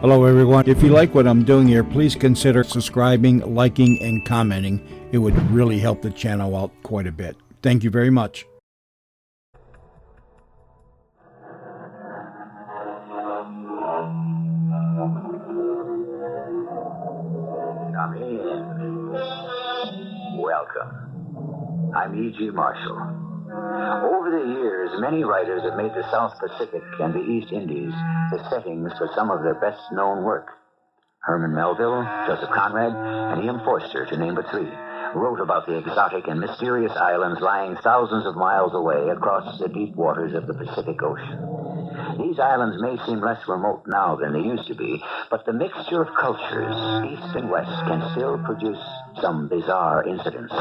Hello, everyone. If you like what I'm doing here, please consider subscribing, liking, and commenting. It would really help the channel out quite a bit. Thank you very much. Come in. Welcome. I'm E.G. Marshall. Over the years, many writers have made the South Pacific and the East Indies the settings for some of their best-known work. Herman Melville, Joseph Conrad, and Ian Forster, to name but three, wrote about the exotic and mysterious islands lying thousands of miles away across the deep waters of the Pacific Ocean. These islands may seem less remote now than they used to be, but the mixture of cultures, east and west, can still produce some bizarre incidents.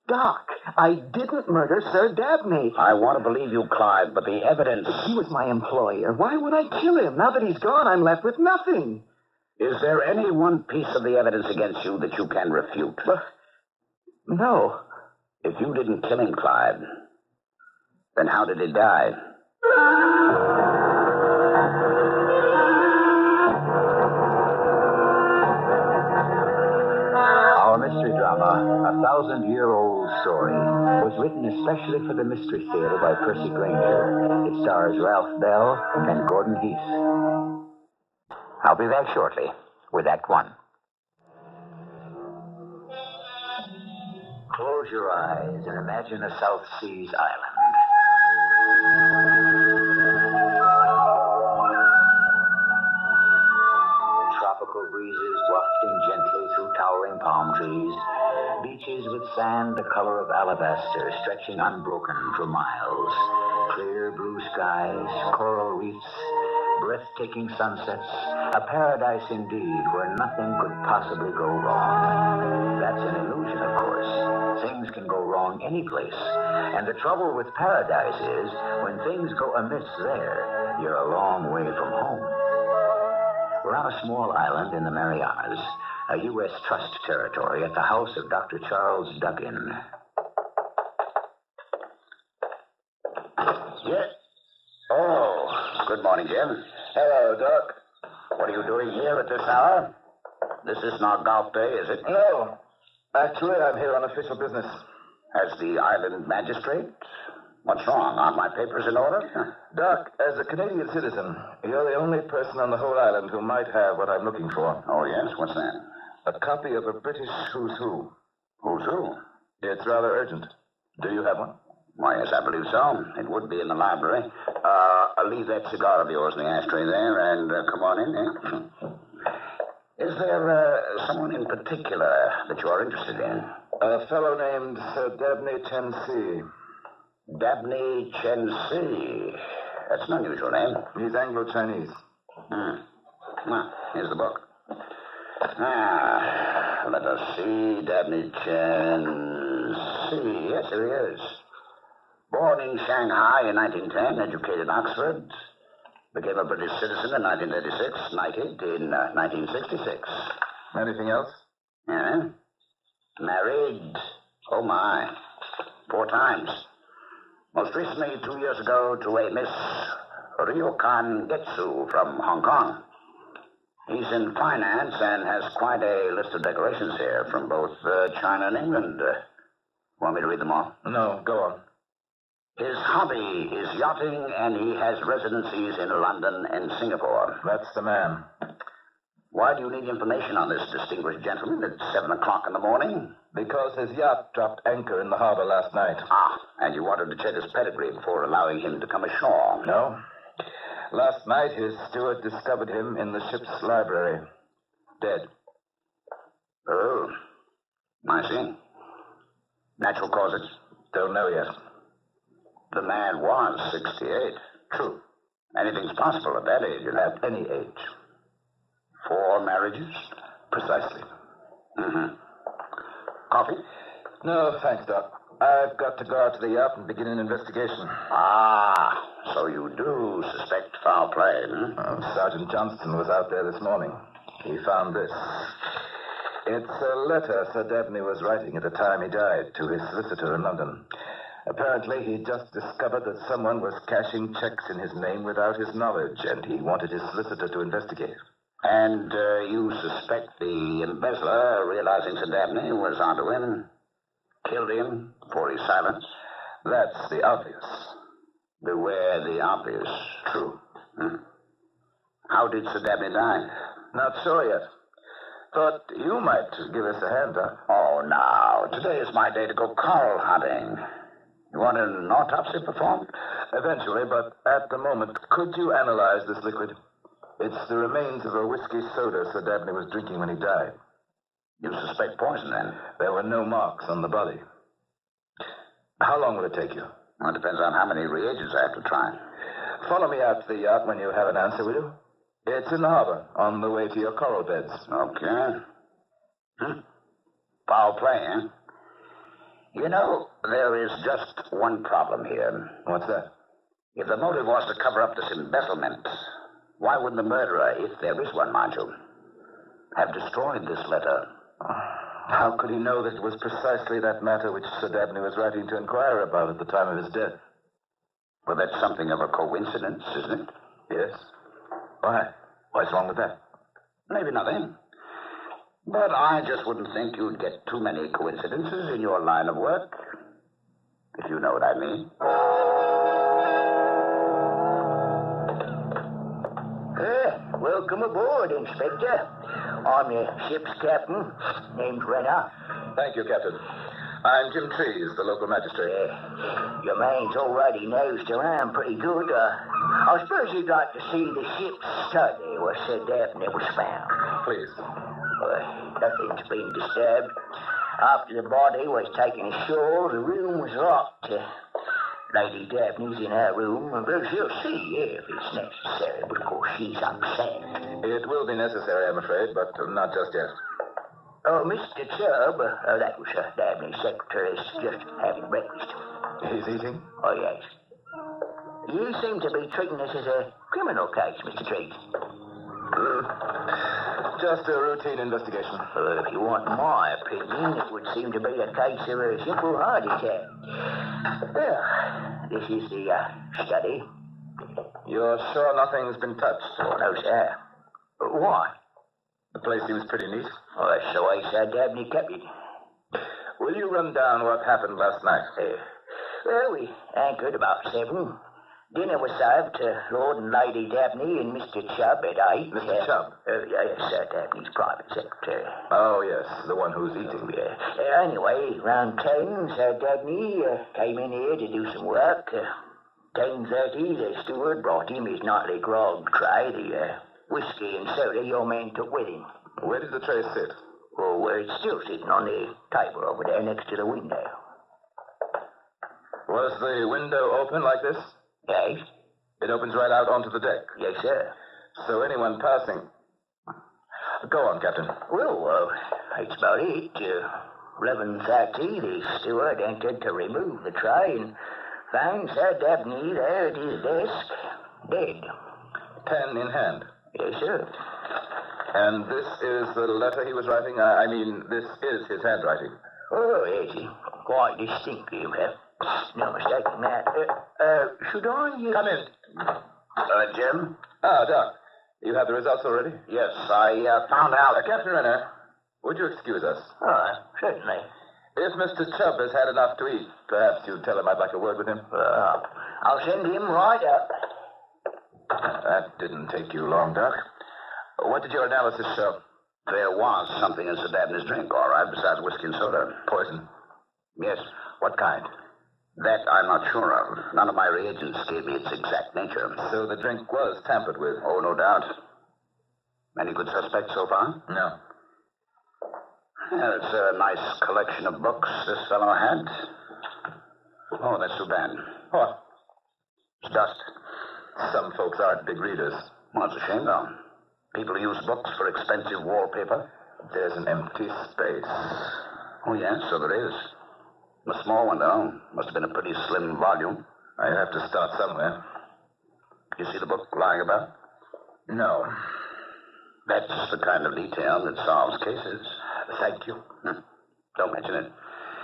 Doc, I didn't murder Sir Dabney. I want to believe you, Clive, but the evidence... He was my employer. Why would I kill him? Now that he's gone, I'm left with nothing. Is there any one piece of the evidence against you that you can refute? No. If you didn't kill him, Clive, then how did he die? Our mystery drama, A 1,000-Year-Old Story, was written especially for the Mystery Theater by Percy Granger. It stars Ralph Bell and Gordon Heath. I'll be back shortly with Act One. Close your eyes and imagine a South Seas island. Tropical breezes wafting gently through towering palm trees. Beaches with sand the color of alabaster stretching unbroken for miles. Clear blue skies, coral reefs, breathtaking sunsets. A paradise indeed where nothing could possibly go wrong. That's an illusion, of course. Things can go wrong any place. And the trouble with paradise is when things go amiss there, you're a long way from home. We're on a small island in the Marianas, a U.S. trust territory, at the house of Dr. Charles Duggan. Yes? Oh, good morning, Jim. Hello, Doc. What are you doing here at this hour? This isn't our golf day, is it? No. Actually, I'm here on official business. As the island magistrate? What's wrong? Aren't my papers in order? Doc, as a Canadian citizen, you're the only person on the whole island who might have what I'm looking for. Oh, yes? What's that? A copy of a British Who's Who. Who's who? It's rather urgent. Do you have one? Why, yes, I believe so. It would be in the library. Leave that cigar of yours in the ashtray there and come on in. Is there someone in particular that you are interested in? A fellow named Sir Dabney Chen-Si. Dabney Chen-Si. That's an unusual name. He's Anglo-Chinese. Well, here's the book. Let us see. Dabney Chen-Si. Yes, here he is. Born in Shanghai in 1910, educated in Oxford. Became a British citizen in 1936, knighted in 1966. Anything else? Yeah. Married, oh my, 4 times. Most recently, 2 years ago, to a Miss Ryokan Getsu from Hong Kong. He's in finance and has quite a list of decorations here from both China and England. Want me to read them all? No, go on. His hobby is yachting, and he has residencies in London and Singapore. That's the man. Why do you need information on this distinguished gentleman at 7 o'clock in the morning? Because his yacht dropped anchor in the harbor last night. And you wanted to check his pedigree before allowing him to come ashore. No. Last night, his steward discovered him in the ship's library. Dead. Oh, I see. Natural causes? Don't know yet. The man was 68. True. Anything's possible at that age, you know. At any age. 4 marriages? Precisely. Mm-hmm. Coffee? No, thanks, Doc. I've got to go out to the yacht and begin an investigation. So you do suspect foul play, hmm? Sergeant Johnston was out there this morning. He found this. It's a letter Sir Dabney was writing at the time he died to his solicitor in London. Apparently, he just discovered that someone was cashing checks in his name without his knowledge, and he wanted his solicitor to investigate. And you suspect the embezzler, realizing Sir Dabney was onto him, killed him for his silence? That's the obvious. Beware the obvious. True. How did Sir Dabney die? Not sure yet. Thought you might give us a hand, Doc. Oh, now, today is my day to go coral hunting. You want an autopsy performed? Eventually, but at the moment, could you analyze this liquid? It's the remains of a whiskey soda Sir Dabney was drinking when he died. You suspect poison, then? There were no marks on the body. How long will it take you? Well, it depends on how many reagents I have to try. Follow me out to the yacht when you have an answer, will you? It's in the harbor, on the way to your coral beds. Okay. Foul play, eh? You know, there is just one problem here. What's that? If the motive was to cover up this embezzlement, why wouldn't the murderer, if there is one, mind you, have destroyed this letter? How could he know that it was precisely that matter which Sir Dabney was writing to inquire about at the time of his death? Well, that's something of a coincidence, isn't it? Yes. Why? What's wrong with that? Maybe nothing. But I just wouldn't think you'd get too many coincidences in your line of work, if you know what I mean. Welcome aboard, Inspector. I'm the ship's captain, named Renner. Thank you, Captain. I'm Jim Trees, the local magistrate. Your man's already nosed around pretty good. I suppose you'd like to see the ship's study where Sir Dabney was found. Please. Nothing's been disturbed. After the body was taken ashore, the room was locked. Lady Dabney's in her room, but she'll see if it's necessary, but of course she's upset. It will be necessary, I'm afraid, but not just yet. Oh, Mr. Chub, that was Dabney's secretary, is just having breakfast. He's eating? Oh, yes. You seem to be treating this as a criminal case, Mr. Trees. Just a routine investigation. If you want my opinion, it would seem to be a case of a simple heart attack. Well, this is the study. You're sure nothing's been touched? Oh, no, sir. Why? The place seems pretty neat. Oh, that's the way Sir Dabney kept it. Will you run down what happened last night? Well, we anchored about 7. Dinner was served to Lord and Lady Dabney and Mr. Chub at 8. Mr. Chub? Yes, Sir Dabney's private secretary. Oh, yes, the one who's eating. Anyway, round 10, Sir Dabney came in here to do some work. 10:30, the steward brought him his nightly grog tray, the whiskey and soda your man took with him. Where did the tray sit? Oh, it's still sitting on the table over there next to the window. Was the window open like this? Yes? It opens right out onto the deck. Yes, sir. So anyone passing... Go on, Captain. Well, that's about it. 11:30, the steward entered to remove the tray and found Sir Dabney there at his desk, dead. Pen in hand. Yes, sir. And this is the letter he was writing? I mean, this is his handwriting. Oh, yes, quite distinctive. No mistaking that. Should I... Come in. Jim? Ah, Doc. You have the results already? Yes, I found out. Captain Renner, would you excuse us? Oh, certainly. If Mr. Chubb has had enough to eat, perhaps you'd tell him I'd like a word with him. I'll send him right up. That didn't take you long, Doc. What did your analysis show? There was something in Sir Dabney's drink, all right, besides whiskey and soda. Poison? Yes. What kind? That I'm not sure of. None of my reagents gave me its exact nature. So the drink was tampered with? Oh, no doubt. Any good suspects so far? No. Yeah, it's a nice collection of books this fellow had. Oh, that's too bad. What? It's dust. Some folks aren't big readers. Well, it's a shame, though. People use books for expensive wallpaper. There's an empty space. Oh, yes, so there is. A small one, though. Must have been a pretty slim volume. I have to start somewhere. You see the book lying about? No. That's the kind of detail that solves cases. Thank you. Don't mention it.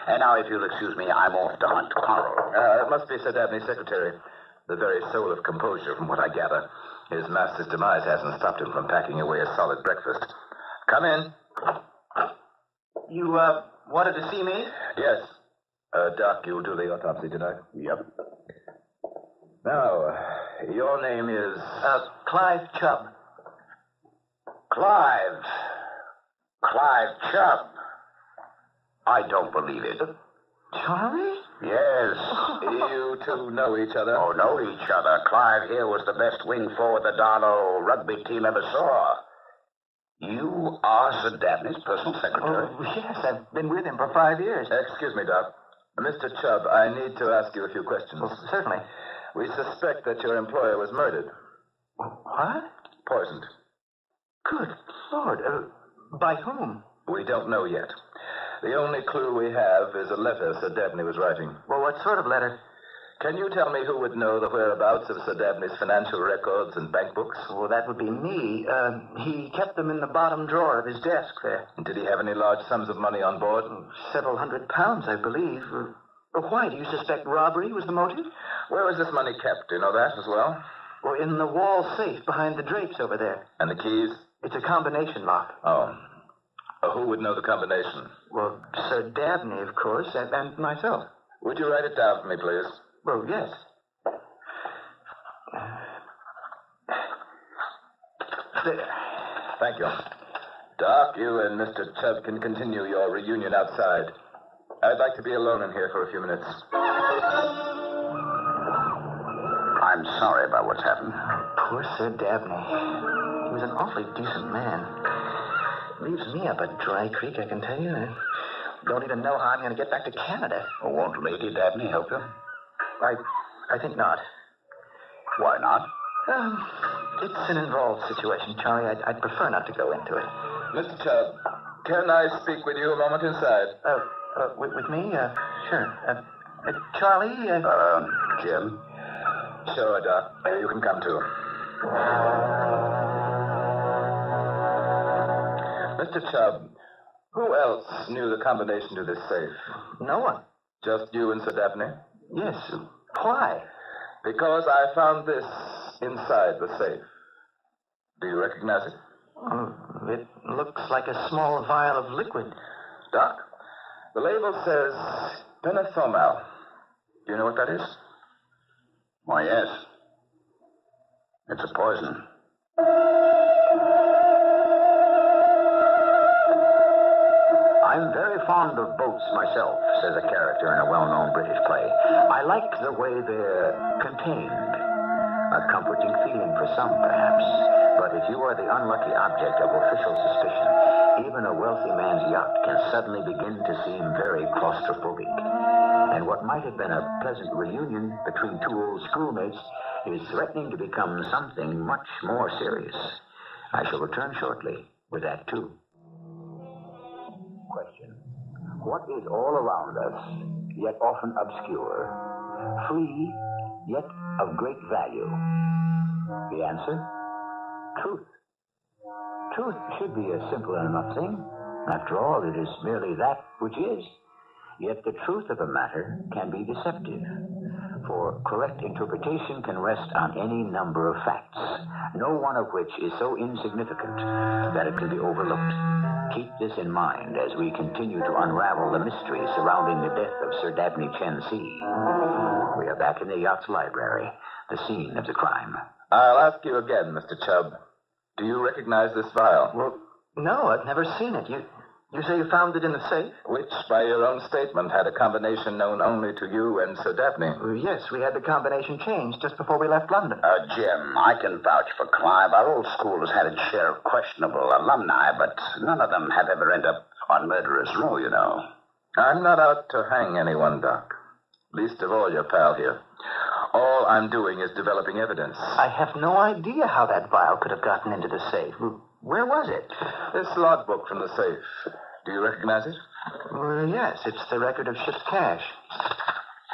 And now, if you'll excuse me, I'm off to hunt coral. It must be Sir Dabney's secretary. The very soul of composure, from what I gather. His master's demise hasn't stopped him from packing away a solid breakfast. Come in. You, wanted to see me? Yes. Doc, you'll do the autopsy tonight? Yep. Now, your name is... Clive Chub. Clive Chub. I don't believe it. Charlie? Yes. You two know each other? Oh, know each other. Clive here was the best wing forward the Darlow rugby team ever saw. You are Sir Dabney's personal secretary? Oh, yes. I've been with him for 5 years. Excuse me, Doc. Mr. Chubb, I need to ask you a few questions. Well, certainly. We suspect that your employer was murdered. What? Poisoned. Good Lord. By whom? We don't know yet. The only clue we have is a letter Sir Dabney was writing. Well, what sort of letter? Can you tell me who would know the whereabouts of Sir Dabney's financial records and bank books? Well, that would be me. He kept them in the bottom drawer of his desk there. Did he have any large sums of money on board? Several £100, I believe. Why? Do you suspect robbery was the motive? Where was this money kept? Do you know that as well? Well, in the wall safe behind the drapes over there. And the keys? It's a combination lock. Oh. Who would know the combination? Well, Sir Dabney, of course, and myself. Would you write it down for me, please? Well, yes. There. Thank you. Doc, you and Mr. Chubb can continue your reunion outside. I'd like to be alone in here for a few minutes. I'm sorry about what's happened. Poor Sir Dabney. He was an awfully decent man. Leaves me up a dry creek, I can tell you. I don't even know how I'm going to get back to Canada. Oh, won't Lady Dabney help you? I think not. Why not? It's an involved situation, Charlie. I'd prefer not to go into it. Mr. Chubb, can I speak with you a moment inside? With me? Sure. Charlie? Jim? Sure, Doc. You can come too. Mr. Chubb, who else knew the combination to this safe? No one. Just you and Sir Dabney? Yes. Why? Because I found this inside the safe. Do you recognize it? It looks like a small vial of liquid. Doc, the label says penethomal. Do you know what that is? Why, yes. It's a poison. I'm very fond of boats myself, says a character in a well-known British play. I like the way they're contained. A comforting feeling for some, perhaps. But if you are the unlucky object of official suspicion, even a wealthy man's yacht can suddenly begin to seem very claustrophobic. And what might have been a pleasant reunion between two old schoolmates is threatening to become something much more serious. I shall return shortly with that, too. Question. What is all around us, yet often obscure, free, yet of great value? The answer? Truth. Truth should be a simple enough thing. After all, it is merely that which is. Yet the truth of a matter can be deceptive, for correct interpretation can rest on any number of facts, no one of which is so insignificant that it can be overlooked. Keep this in mind as we continue to unravel the mystery surrounding the death of Sir Dabney Chen-Si. We are back in the yacht's library, the scene of the crime. I'll ask you again, Mr. Chubb. Do you recognize this vial? Well, no, I've never seen it. You say you found it in the safe? Which, by your own statement, had a combination known only to you and Sir Dabney. Yes, we had the combination changed just before we left London. Jim, I can vouch for Clive. Our old school has had its share of questionable alumni, but none of them have ever ended up on murderer's row, you know. I'm not out to hang anyone, Doc. Least of all your pal here. All I'm doing is developing evidence. I have no idea how that vial could have gotten into the safe. Where was it? This logbook from the safe. Do you recognize it? Yes, it's the record of ship's cash.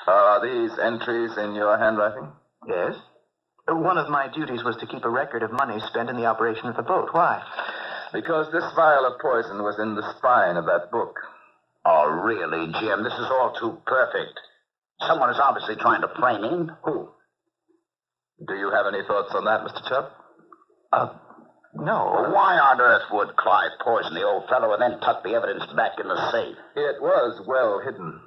Are these entries in your handwriting? Yes. One of my duties was to keep a record of money spent in the operation of the boat. Why? Because this vial of poison was in the spine of that book. Oh, really, Jim? This is all too perfect. Someone is obviously trying to frame him. Who? Do you have any thoughts on that, Mr. Chubb? No. Well, why on earth would Clive poison the old fellow and then tuck the evidence back in the safe? It was well hidden.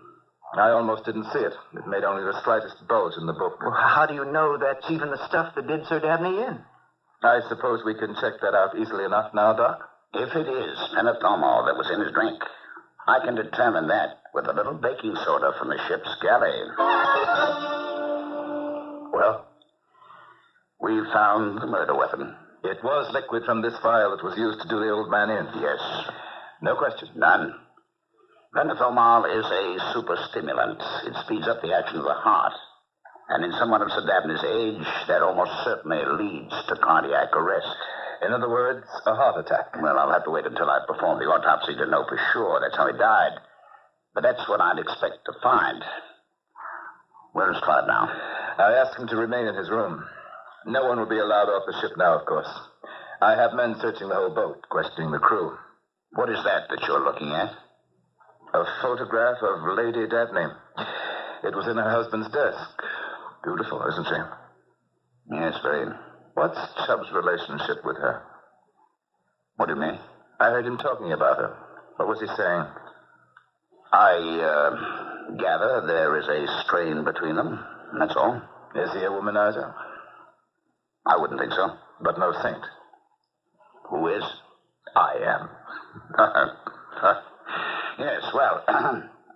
I almost didn't see it. It made only the slightest bulge in the book. Well, how do you know that's even the stuff that did Sir Dabney in? I suppose we can check that out easily enough now, Doc? If it is pentothal that was in his drink, I can determine that with a little baking soda from the ship's galley. Well? We found the murder weapon. It was liquid from this vial that was used to do the old man in. Yes. No question. None. Pentothal is a superstimulant. It speeds up the action of the heart. And in someone of Sir Dabney's age, that almost certainly leads to cardiac arrest. In other words, a heart attack. Well, I'll have to wait until I perform the autopsy to know for sure that's how he died. But that's what I'd expect to find. Where is Clive now? I asked him to remain in his room. No one will be allowed off the ship now, of course. I have men searching the whole boat, questioning the crew. What is that you're looking at? A photograph of Lady Dabney. It was in her husband's desk. Beautiful, isn't she? Yes, very. What's Chubb's relationship with her? What do you mean? I heard him talking about her. What was he saying? I gather there is a strain between them. That's all. Is he a womanizer? I wouldn't think so. But no saint. Who is? I am. Yes, well,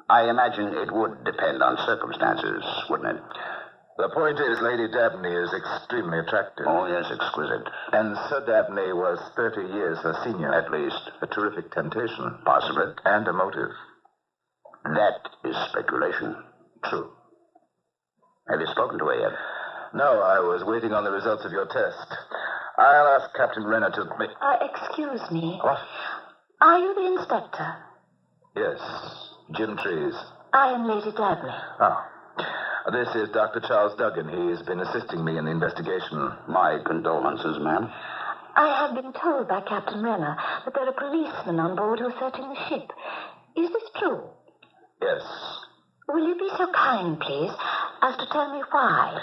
I imagine it would depend on circumstances, wouldn't it? The point is, Lady Dabney is extremely attractive. Oh, yes, exquisite. And Sir Dabney was 30 years her senior. At least. A terrific temptation. Possibly. And a motive. That is speculation. True. Have you spoken to her yet? No, I was waiting on the results of your test. I'll ask Captain Renner to make... Excuse me. What? Are you the inspector? Yes, Jim Trees. I am Lady Dabney. Oh. This is Dr. Charles Duggan. He has been assisting me in the investigation. My condolences, ma'am. I have been told by Captain Renner that there are policemen on board who are searching the ship. Is this true? Yes. Will you be so kind, please, as to tell me why?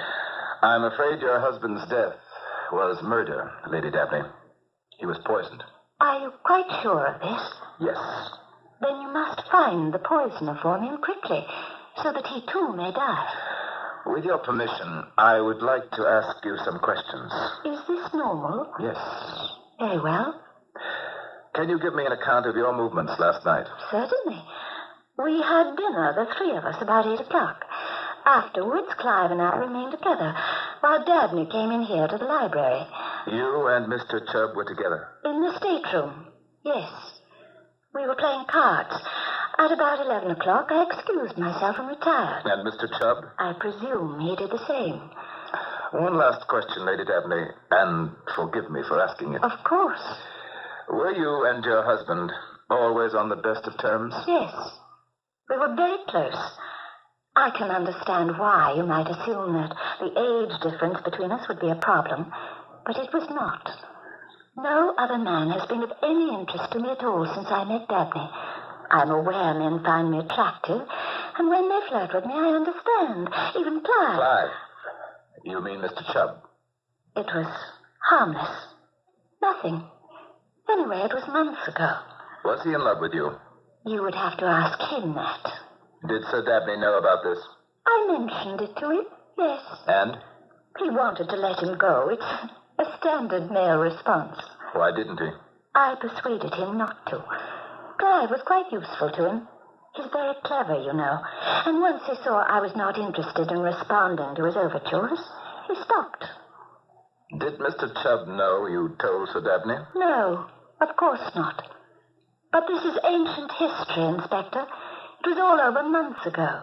I'm afraid your husband's death was murder, Lady Dabney. He was poisoned. Are you quite sure of this? Yes. Then you must find the poisoner for me, and quickly, so that he too may die. With your permission, I would like to ask you some questions. Is this normal? Yes. Very well. Can you give me an account of your movements last night? Certainly. We had dinner, the three of us, about 8 o'clock. Afterwards, Clive and I remained together, while Dabney came in here to the library. You and Mr. Chubb were together? In the stateroom, yes. We were playing cards. At about 11 o'clock, I excused myself and retired. And Mr. Chubb? I presume he did the same. One last question, Lady Dabney, and forgive me for asking it. Of course. Were you and your husband always on the best of terms? Yes. We were very close. I can understand why you might assume that the age difference between us would be a problem, but it was not. No other man has been of any interest to me at all since I met Dabney. I'm aware men find me attractive, and when they flirt with me, I understand. Even Clive. Clive? You mean Mr. Chubb? It was harmless. Nothing. Anyway, it was months ago. Was he in love with you? You would have to ask him that. Did Sir Dabney know about this? I mentioned it to him, yes. And? He wanted to let him go. It's a standard male response. Why didn't he? I persuaded him not to. Clive was quite useful to him. He's very clever, you know. And once he saw I was not interested in responding to his overtures, he stopped. Did Mr. Chubb know you told Sir Dabney? No, of course not. But this is ancient history, Inspector. It was all over months ago.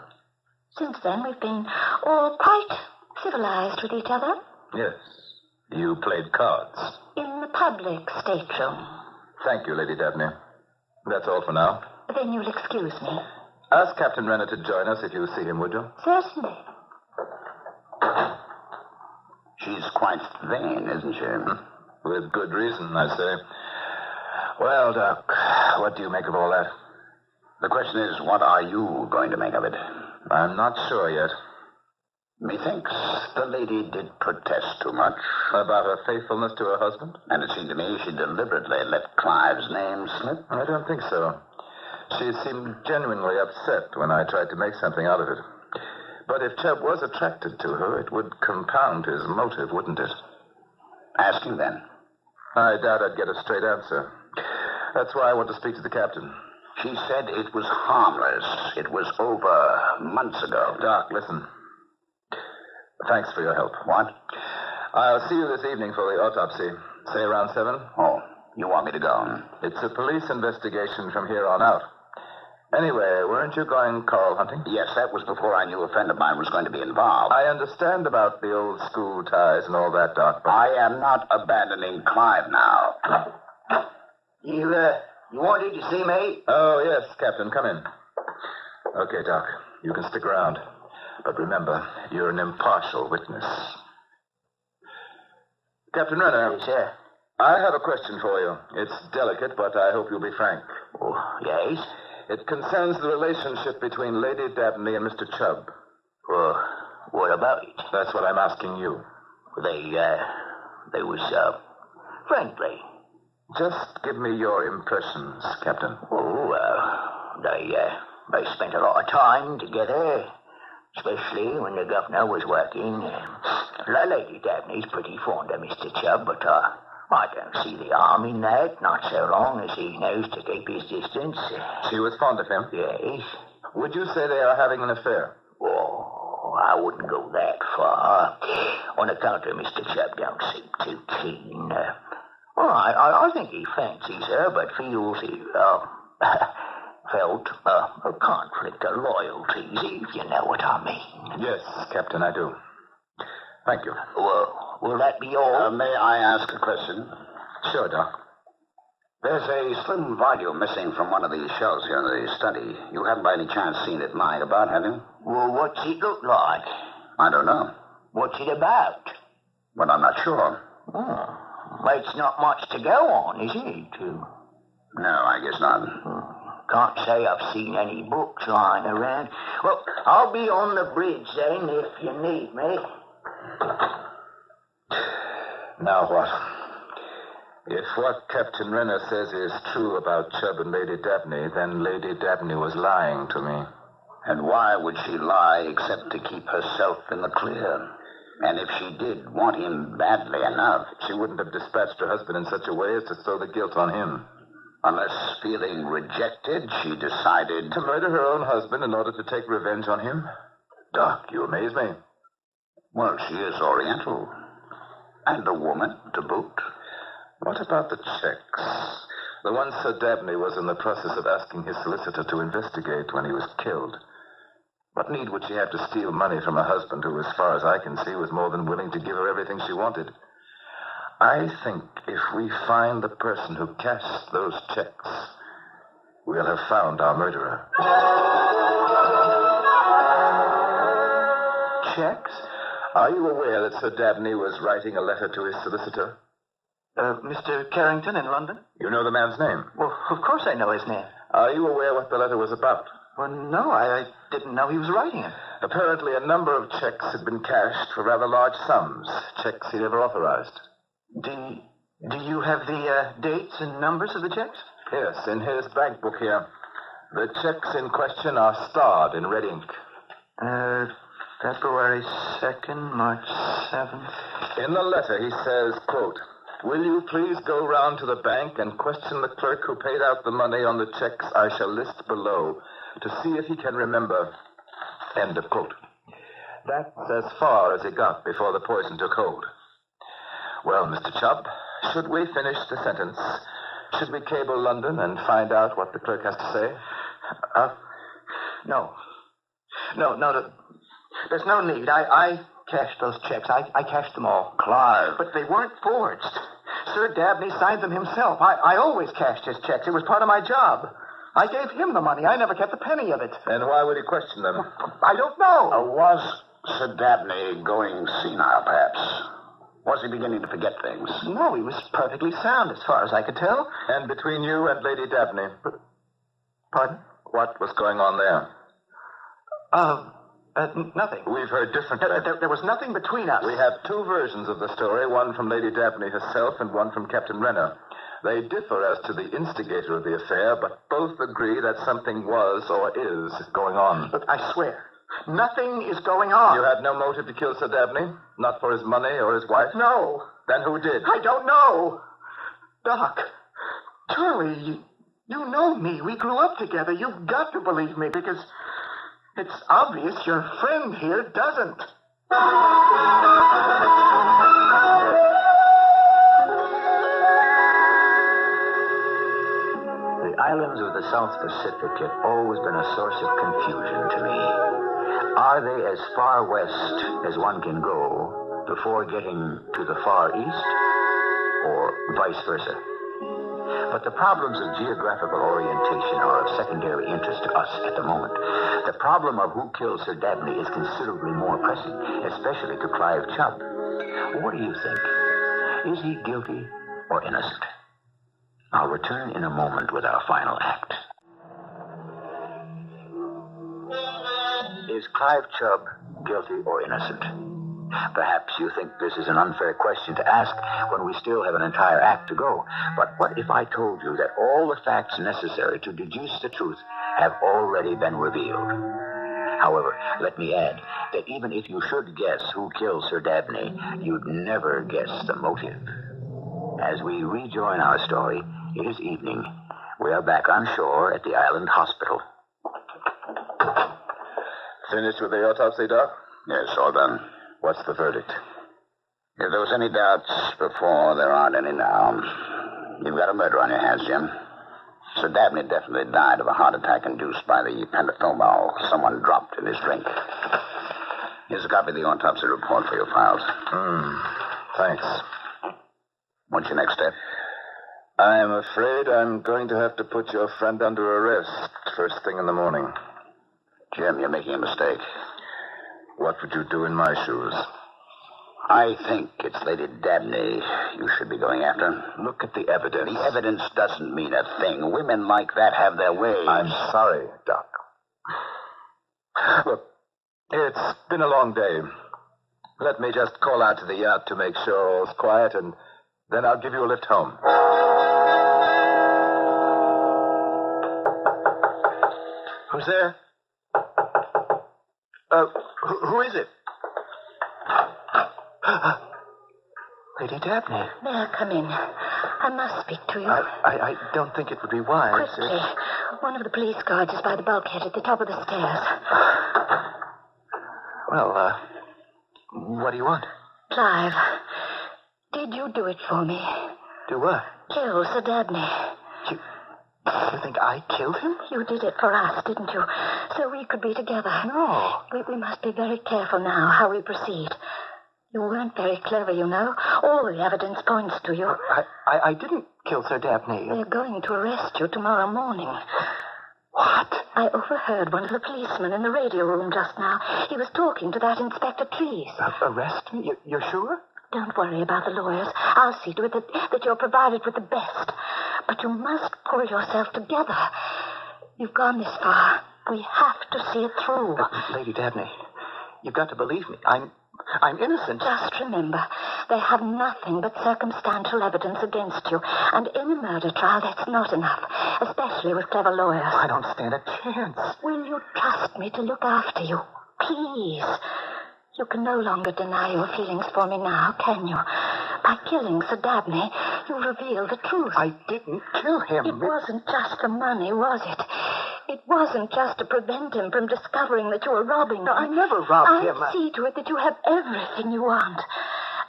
Since then, we've been all quite civilized with each other. Yes. You played cards. In the public stateroom. Thank you, Lady Dabney. That's all for now. Then you'll excuse me. Ask Captain Renner to join us if you see him, would you? Certainly. She's quite vain, isn't she? With good reason, I say. Well, Doc, what do you make of all that? The question is, what are you going to make of it? I'm not sure yet. Methinks the lady did protest too much. About her faithfulness to her husband? And it seemed to me she deliberately let Clive's name slip. I don't think so. She seemed genuinely upset when I tried to make something out of it. But if Chub was attracted to her, it would compound his motive, wouldn't it? Ask him then. I doubt I'd get a straight answer. That's why I want to speak to the captain. She said it was harmless. It was over months ago. Doc, listen. Thanks for your help. What? I'll see you this evening for the autopsy. Say around 7. Oh, you want me to go? It's a police investigation from here on out. Anyway, weren't you going coral hunting? Yes, that was before I knew a friend of mine was going to be involved. I understand about the old school ties and all that, Doc, but... I am not abandoning Clive now. You wanted to see me? Oh, yes, Captain, come in. Okay, Doc, you can stick around. But remember, you're an impartial witness. Captain Renner. Yes, sir. I have a question for you. It's delicate, but I hope you'll be frank. Oh, yes? It concerns the relationship between Lady Dabney and Mr. Chub. Well, what about it? That's what I'm asking you. They was, friendly. Just give me your impressions, Captain. Oh, they spent a lot of time together, especially when the governor was working. Lady Dabney's pretty fond of Mr. Chubb, but I don't see the harm in that, not so long as he knows to keep his distance. She was fond of him? Yes. Would you say they are having an affair? Oh, I wouldn't go that far. On account of Mr. Chubb don't seem too keen. I think he fancies her, but feels he, felt a conflict of loyalties, if you know what I mean. Yes, Captain, I do. Thank you. Well, will that be all? May I ask a question? Sure, Doc. There's a slim volume missing from one of these shelves here in the study. You haven't by any chance seen it lying about, have you? Well, what's it look like? I don't know. What's it about? But I'm not sure. Oh, well, it's not much to go on, is it? No, I guess not. Can't say I've seen any books lying around. Well, I'll be on the bridge then if you need me. Now what? If what Captain Renner says is true about Chubb and Lady Dabney, then Lady Dabney was lying to me. And why would she lie except to keep herself in the clear? And if she did want him badly enough, she wouldn't have dispatched her husband in such a way as to throw the guilt on him. Unless, feeling rejected, she decided to murder her own husband in order to take revenge on him? Doc, you amaze me. Well, she is Oriental. And a woman, to boot. What about the checks? The ones Sir Dabney was in the process of asking his solicitor to investigate when he was killed. What need would she have to steal money from a husband who, as far as I can see, was more than willing to give her everything she wanted? I think if we find the person who cashed those checks, we'll have found our murderer. Checks? Are you aware that Sir Dabney was writing a letter to his solicitor? Mr. Carrington in London? You know the man's name? Well, of course I know his name. Are you aware what the letter was about? Well, no, I didn't know he was writing it. Apparently, a number of checks had been cashed for rather large sums, checks he never authorized. Do you have the dates and numbers of the checks? Yes, in his bank book here. The checks in question are starred in red ink. February 2nd, March 7th. In the letter, he says, quote, "Will you please go round to the bank and question the clerk who paid out the money on the checks I shall list below to see if he can remember." End of quote. That's as far as he got before the poison took hold. Well, Mr. Chubb, should we finish the sentence? Should we cable London and find out what the clerk has to say? No. There's no need. I cashed those checks. I cashed them all. Clive. But they weren't forged. Sir Dabney signed them himself. I always cashed his checks. It was part of my job. I gave him the money. I never kept a penny of it. And why would he question them? I don't know. Was Sir Dabney going senile, perhaps? Was he beginning to forget things? No, he was perfectly sound as far as I could tell. And between you and Lady Dabney? Pardon? What was going on there? Nothing. We've heard different There was nothing between us. We have two versions of the story, one from Lady Dabney herself and one from Captain Renner. They differ as to the instigator of the affair, but both agree that something was or is going on. Look, I swear, nothing is going on. You had no motive to kill Sir Dabney? Not for his money or his wife? No. Then who did? I don't know. Doc, Charlie, you know me. We grew up together. You've got to believe me because it's obvious your friend here doesn't. The islands of the South Pacific have always been a source of confusion to me. Are they as far west as one can go before getting to the far east, or vice versa? But the problems of geographical orientation are of secondary interest to us at the moment. The problem of who killed Sir Dabney is considerably more pressing, especially to Clive Chub. What do you think? Is he guilty or innocent? I'll return in a moment with our final act. Is Clive Chub guilty or innocent? Perhaps you think this is an unfair question to ask when we still have an entire act to go. But what if I told you that all the facts necessary to deduce the truth have already been revealed? However, let me add that even if you should guess who killed Sir Dabney, you'd never guess the motive. As we rejoin our story, it is evening. We are back on shore at the island hospital. Finished with the autopsy, Doc? Yes, all done. What's the verdict? If there was any doubts before, there aren't any now. You've got a murder on your hands, Jim. Sir Dabney definitely died of a heart attack induced by the pentothal someone dropped in his drink. Here's a copy of the autopsy report for your files. Thanks. What's your next step? I'm afraid I'm going to have to put your friend under arrest first thing in the morning. Jim, you're making a mistake. What would you do in my shoes? I think it's Lady Dabney you should be going after. Look at the evidence. The evidence doesn't mean a thing. Women like that have their ways. I'm sorry, Doc. Look, it's been a long day. Let me just call out to the yacht to make sure all's quiet, and then I'll give you a lift home. Who's there? Who is it? Lady Dabney. May I come in? I must speak to you. I don't think it would be wise. Quickly. One of the police guards is by the bulkhead at the top of the stairs. Well, what do you want? Clive, did you do it for me? Do what? Kill Sir Dabney. You think I killed him? You did it for us, didn't you? So we could be together. No. We must be very careful now how we proceed. You weren't very clever, you know. All the evidence points to you. I didn't kill Sir Dabney. They're going to arrest you tomorrow morning. What? I overheard one of the policemen in the radio room just now. He was talking to that Inspector Trees. Arrest me? You're sure? Don't worry about the lawyers. I'll see to it that you're provided with the best. But you must pull yourself together. You've gone this far. We have to see it through. Lady Dabney, you've got to believe me. I'm innocent. Just remember, they have nothing but circumstantial evidence against you. And in a murder trial, that's not enough, especially with clever lawyers. I don't stand a chance. Will you trust me to look after you? Please. You can no longer deny your feelings for me now, can you? By killing Sir Dabney, you reveal the truth. I didn't kill him. It wasn't just the money, was it? It wasn't just to prevent him from discovering that you were robbing him. No, I never robbed him. I'll see to it that you have everything you want.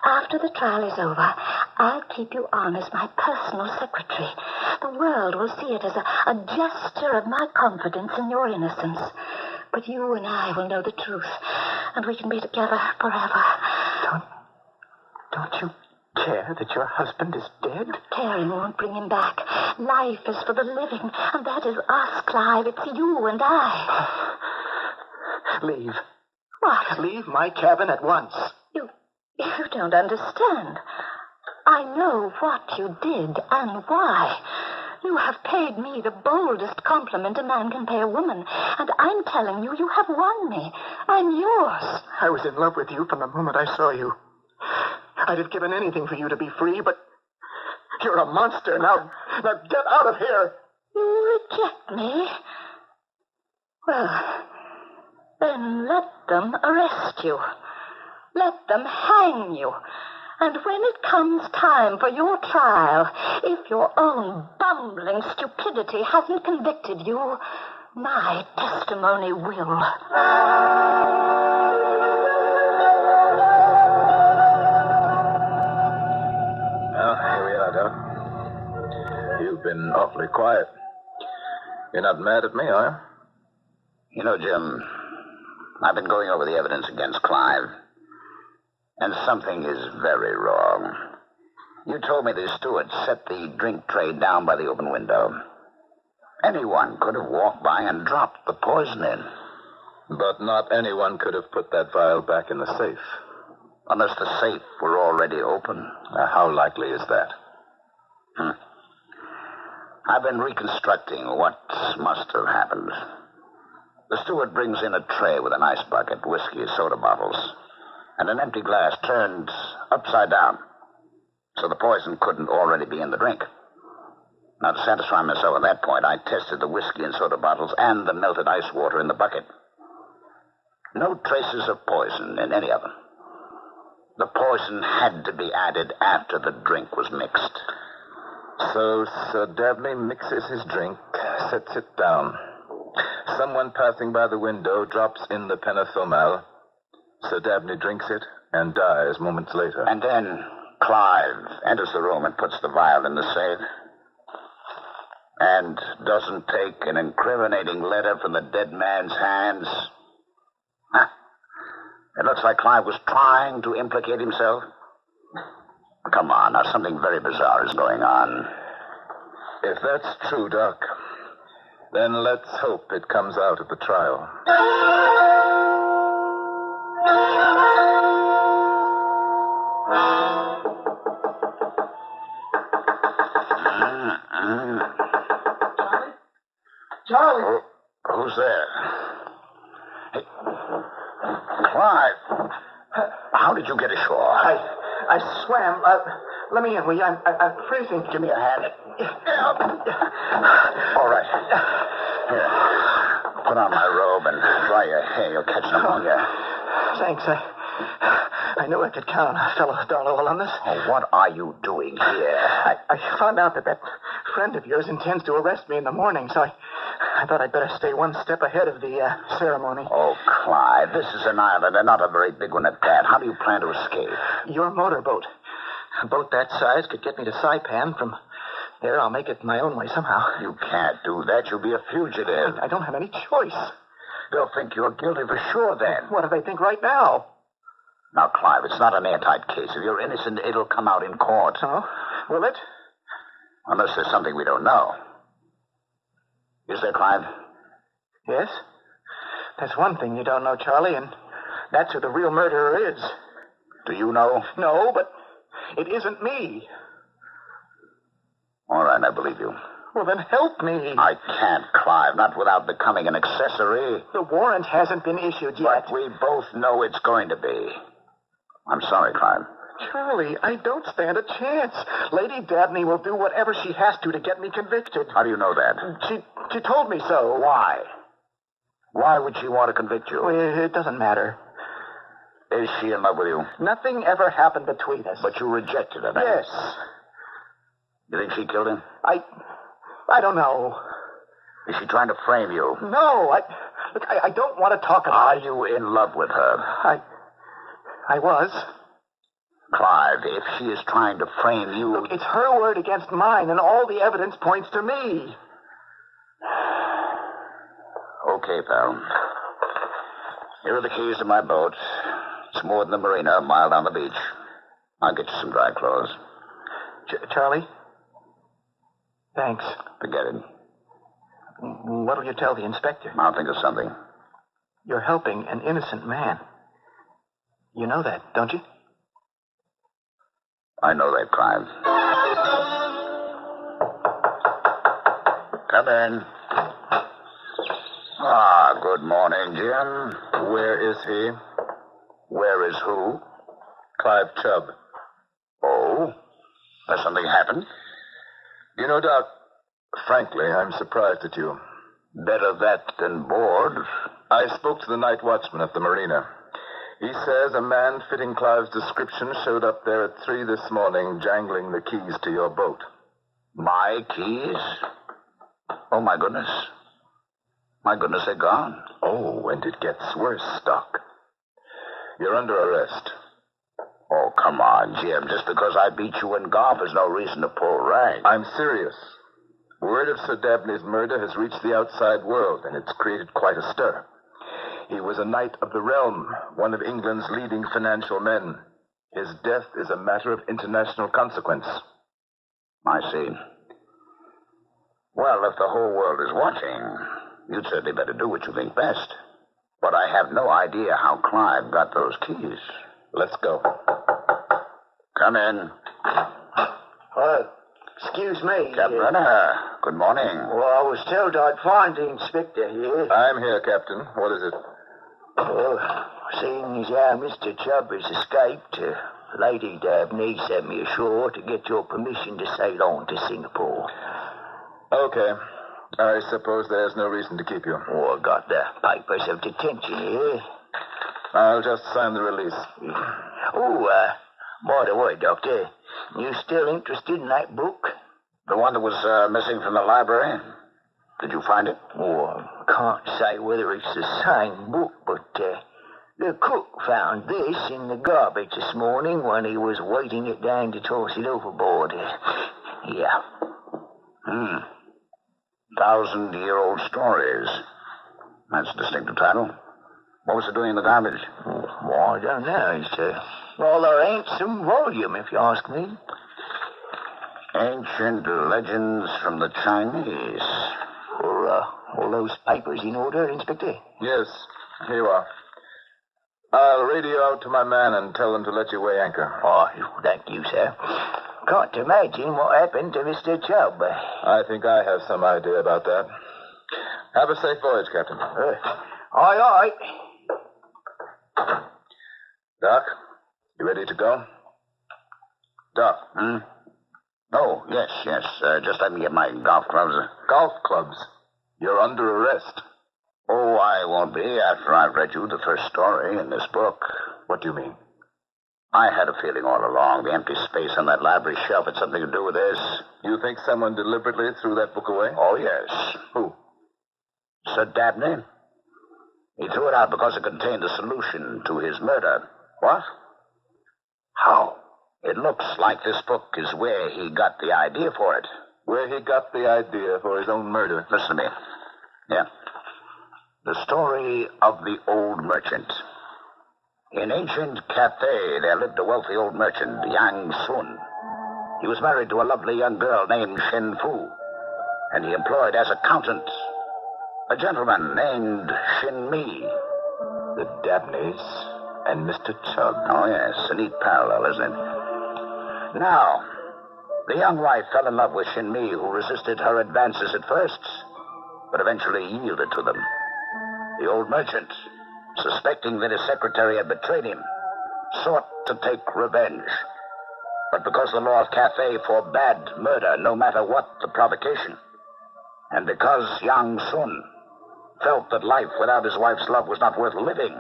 After the trial is over, I'll keep you on as my personal secretary. The world will see it as a gesture of my confidence in your innocence. But you and I will know the truth, and we can be together forever. Don't you care that your husband is dead? Caring won't bring him back. Life is for the living, and that is us, Clive. It's you and I. Leave. What? Leave my cabin at once. You don't understand. I know what you did and why. You have paid me the boldest compliment a man can pay a woman, and I'm telling you, you have won me. I'm yours. I was in love with you from the moment I saw you. I'd have given anything for you to be free, but you're a monster. Now get out of here. You reject me? Well, then let them arrest you. Let them hang you. And when it comes time for your trial, if your own bumbling stupidity hasn't convicted you, my testimony will. Well, here we are, Doc. You've been awfully quiet. You're not mad at me, are You know, Jim, I've been going over the evidence against Clive, and something is very wrong. You told me the steward set the drink tray down by the open window. Anyone could have walked by and dropped the poison in. you? But not anyone could have put that vial back in the safe. Unless the safe were already open. How likely is that? I've been reconstructing what must have happened. The steward brings in a tray with an ice bucket, whiskey, soda bottles, and an empty glass turned upside down, so the poison couldn't already be in the drink. Now, to satisfy myself at that point, I tested the whiskey and soda bottles and the melted ice water in the bucket. No traces of poison in any of them. The poison had to be added after the drink was mixed. So Sir Dabney mixes his drink, sets it down. Someone passing by the window drops in the penethomal. Sir Dabney drinks it and dies moments later. And then Clive enters the room and puts the vial in the safe. And doesn't take an incriminating letter from the dead man's hands. Huh. It looks like Clive was trying to implicate himself. Come on, now something very bizarre is going on. If that's true, Doc, then let's hope it comes out at the trial. Charlie! Who's there? Hey, Clive, how did you get ashore? I swam. Let me in, will you? I'm freezing. Give me a hand. All right. Here. Put on my robe and dry your hair. You'll catch pneumonia. Thanks. I knew I could count on a fellow Darlow alumnus. Oh, what are you doing here? I found out that friend of yours intends to arrest me in the morning, so I thought I'd better stay one step ahead of the ceremony. Oh, Clive, this is an island and not a very big one at that. How do you plan to escape? Your motorboat. A boat that size could get me to Saipan. From there, I'll make it my own way somehow. You can't do that. You'll be a fugitive. I don't have any choice. They'll think you're guilty for sure, then. What do they think right now? Now, Clive, it's not an airtight case. If you're innocent, it'll come out in court. Oh? Will it? Unless there's something we don't know. Is there, Clive? Yes. There's one thing you don't know, Charlie, and that's who the real murderer is. Do you know? No, but it isn't me. All right, I believe you. Well, then help me. I can't, Clive, not without becoming an accessory. The warrant hasn't been issued yet. But we both know it's going to be. I'm sorry, Clive. Charlie, I don't stand a chance. Lady Dabney will do whatever she has to get me convicted. How do you know that? She told me so. Why? Why would she want to convict you? Well, it doesn't matter. Is she in love with you? Nothing ever happened between us. But you rejected her, Yes. You think she killed him? I don't know. Is she trying to frame you? No, I don't want to talk about Are it. you in love with her? I was. Clive, if she is trying to frame you... Look, it's her word against mine, and all the evidence points to me. Okay, pal. Here are the keys to my boat. It's moored in the marina, a mile down the beach. I'll get you some dry clothes. Charlie? Thanks. Forget it. What'll you tell the inspector? I'll think of something. You're helping an innocent man. You know that, don't you? I know that, Clive. Come in. Ah, good morning, Jim. Where is he? Where is who? Clive Chub. Oh? Has something happened? You know, Doc, frankly, I'm surprised at you. Better that than bored. I spoke to the night watchman at the marina. He says a man fitting Clive's description showed up there at 3 this morning, jangling the keys to your boat. My keys? Oh, my goodness. My goodness, they're gone. Oh, and it gets worse, Doc. You're under arrest. Oh, come on, Jim. Just because I beat you in golf is no reason to pull rank. I'm serious. Word of Sir Dabney's murder has reached the outside world, and it's created quite a stir. He was a knight of the realm, one of England's leading financial men. His death is a matter of international consequence. I see. Well, if the whole world is watching, you'd certainly better do what you think best. But I have no idea how Clive got those keys. Let's go. Come in. Excuse me. Captain, good morning. Well, I was told I'd find the inspector here. I'm here, Captain. What is it? Well, seeing as how Mr. Chubb has escaped, Lady Dabney sent me ashore to get your permission to sail on to Singapore. Okay. I suppose there's no reason to keep you. Oh, I got the papers of detention here. I'll just sign the release. Oh, by the way, Doctor, you still interested in that book? The one that was missing from the library? Did you find it? Oh, I can't say whether it's the same book, but the cook found this in the garbage this morning when he was weighting it down to toss it overboard. Yeah. 1,000-year-old stories. That's a distinctive title. What was it doing in the garbage? Well, I don't know. It's a rather handsome volume, if you ask me. Ancient legends from the Chinese. Are all those papers in order, Inspector? Yes, here you are. I'll radio out to my man and tell him to let you weigh anchor. Oh, thank you, sir. Can't imagine what happened to Mr. Chubb. I think I have some idea about that. Have a safe voyage, Captain. Aye. Doc, you ready to go? Doc. Oh, yes. Just let me get my golf clubs. Golf clubs? You're under arrest. Oh, I won't be after I've read you the first story in this book. What do you mean? I had a feeling all along the empty space on that library shelf had something to do with this. You think someone deliberately threw that book away? Oh, yes. Who? Sir Dabney. He threw it out because it contained the solution to his murder. What? How? It looks like this book is where he got the idea for it. Where he got the idea for his own murder? Listen to me. Yeah. The story of the old merchant. In ancient Cathay, there lived a wealthy old merchant, Yang Sun. He was married to a lovely young girl named Shen Fu, and he employed as accountant a gentleman named Shin Mi. The Dabneys and Mr. Chub. Oh, yes, a neat parallel, isn't it? Now, the young wife fell in love with Shin Mi, who resisted her advances at first, but eventually yielded to them. The old merchant, suspecting that his secretary had betrayed him, sought to take revenge. But because the law of Cathay forbade murder, no matter what the provocation, and because Yang Sun felt that life without his wife's love was not worth living,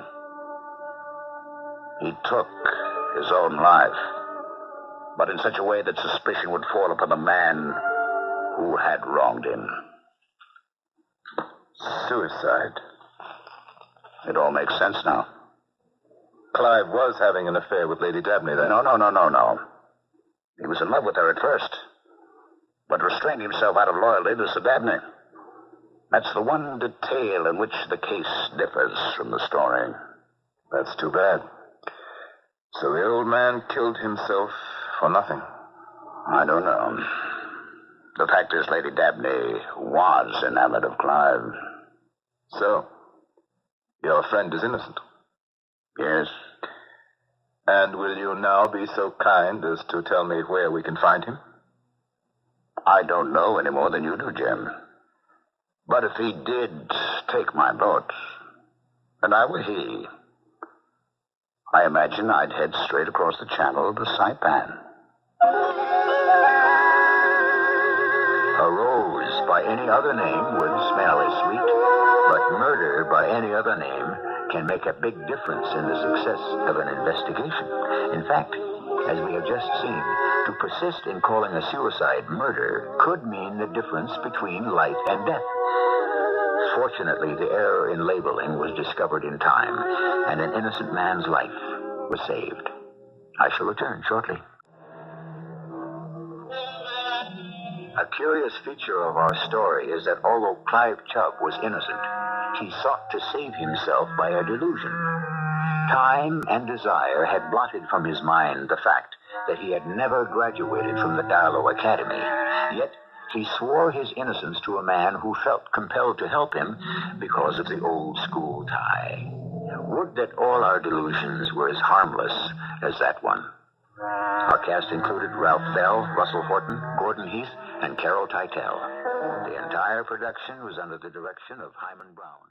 he took his own life, but in such a way that suspicion would fall upon the man who had wronged him. Suicide. It all makes sense now. Clive was having an affair with Lady Dabney then. No. He was in love with her at first, but restrained himself out of loyalty to Sir Dabney. That's the one detail in which the case differs from the story. That's too bad. So the old man killed himself for nothing. I don't know. The fact is, Lady Dabney was enamored of Clive. So, your friend is innocent? Yes. And will you now be so kind as to tell me where we can find him? I don't know any more than you do, Jim. But if he did take my boat, and I were he, I imagine I'd head straight across the channel to Saipan. A rose by any other name would smell as sweet, but murder by any other name can make a big difference in the success of an investigation. In fact, as we have just seen, to persist in calling a suicide murder could mean the difference between life and death. Fortunately, the error in labeling was discovered in time, and an innocent man's life was saved. I shall return shortly. A curious feature of our story is that although Clive Chub was innocent, he sought to save himself by a delusion. Time and desire had blotted from his mind the fact that he had never graduated from the Darlow Academy. Yet he swore his innocence to a man who felt compelled to help him because of the old school tie. Would that all our delusions were as harmless as that one. Our cast included Ralph Bell, Russell Horton, Gordon Heath, and Carol Teitel. The entire production was under the direction of Hyman Brown.